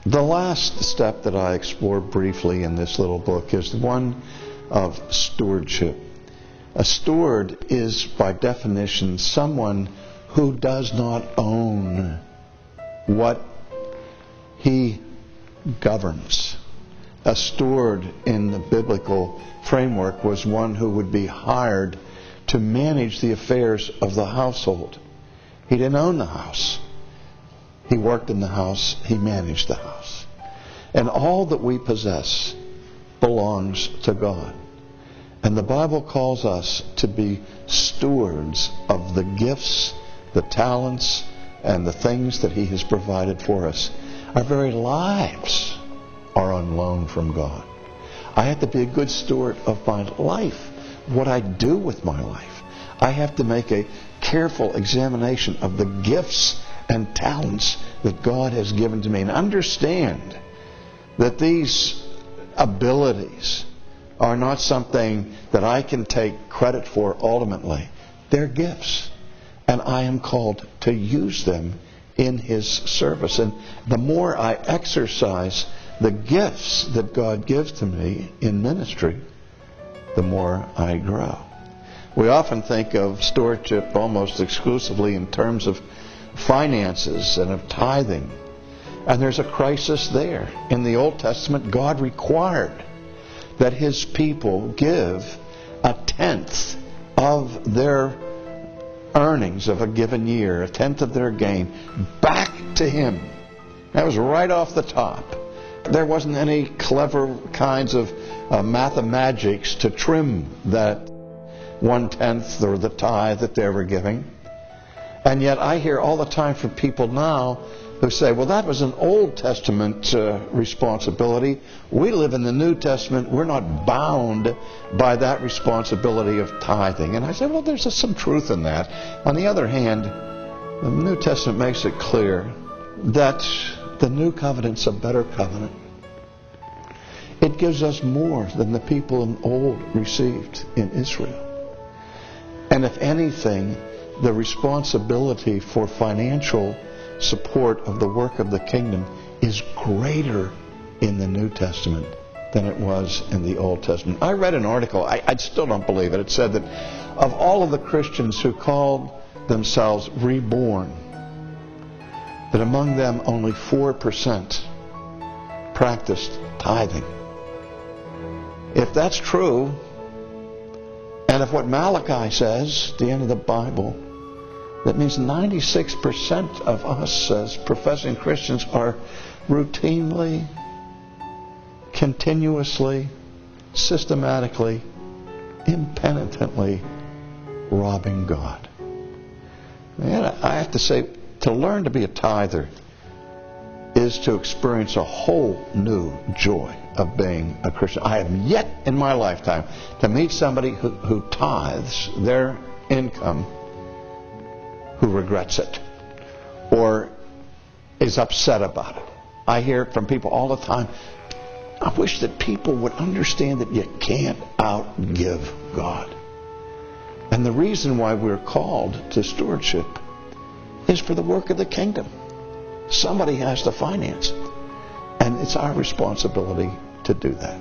The last step that I explore briefly in this little book is the one of stewardship. A steward is, by definition, someone who does not own what he governs. A steward in the biblical framework was one who would be hired to manage the affairs of the household. He didn't own the house. He worked in the house. He managed the house. And all that we possess belongs to God. And the Bible calls us to be stewards of the gifts, the talents, and the things that He has provided for us. Our very lives are on loan from God. I have to be a good steward of my life, what I do with my life. I have to make a careful examination of the gifts and talents that God has given to me, and understand that these abilities are not something that I can take credit for ultimately. They're gifts, and I am called to use them in His service. And the more I exercise the gifts that God gives to me in ministry, the more I grow. We often think of stewardship almost exclusively in terms of finances and of tithing. And there's a crisis there. In the Old Testament, God required that His people give a tenth of their earnings of a given year, a tenth of their gain, back to Him. That was right off the top. There wasn't any clever kinds of mathemagics to trim that 1/10 or the tithe that they were giving. And yet I hear all the time from people now who say, well, that was an Old Testament responsibility. We live in the New Testament. We're not bound by that responsibility of tithing. And I say, well, there's some truth in that. On the other hand, the New Testament makes it clear that the New Covenant's a better covenant. It gives us more than the people in Old received in Israel. And if anything, the responsibility for financial support of the work of the kingdom is greater in the New Testament than it was in the Old Testament. I read an article, I still don't believe it. It said that of all of the Christians who called themselves reborn, that among them only 4% practiced tithing. If that's true, and if what Malachi says, the end of the Bible, that means 96% of us as professing Christians are routinely, continuously, systematically, impenitently robbing God. And I have to say, to learn to be a tither is to experience a whole new joy of being a Christian. I have yet in my lifetime to meet somebody who tithes their income who regrets it or is upset about it. I hear it from people all the time. I wish that people would understand that you can't outgive God. And the reason why we're called to stewardship is for the work of the kingdom. Somebody has to finance it. And it's our responsibility to do that.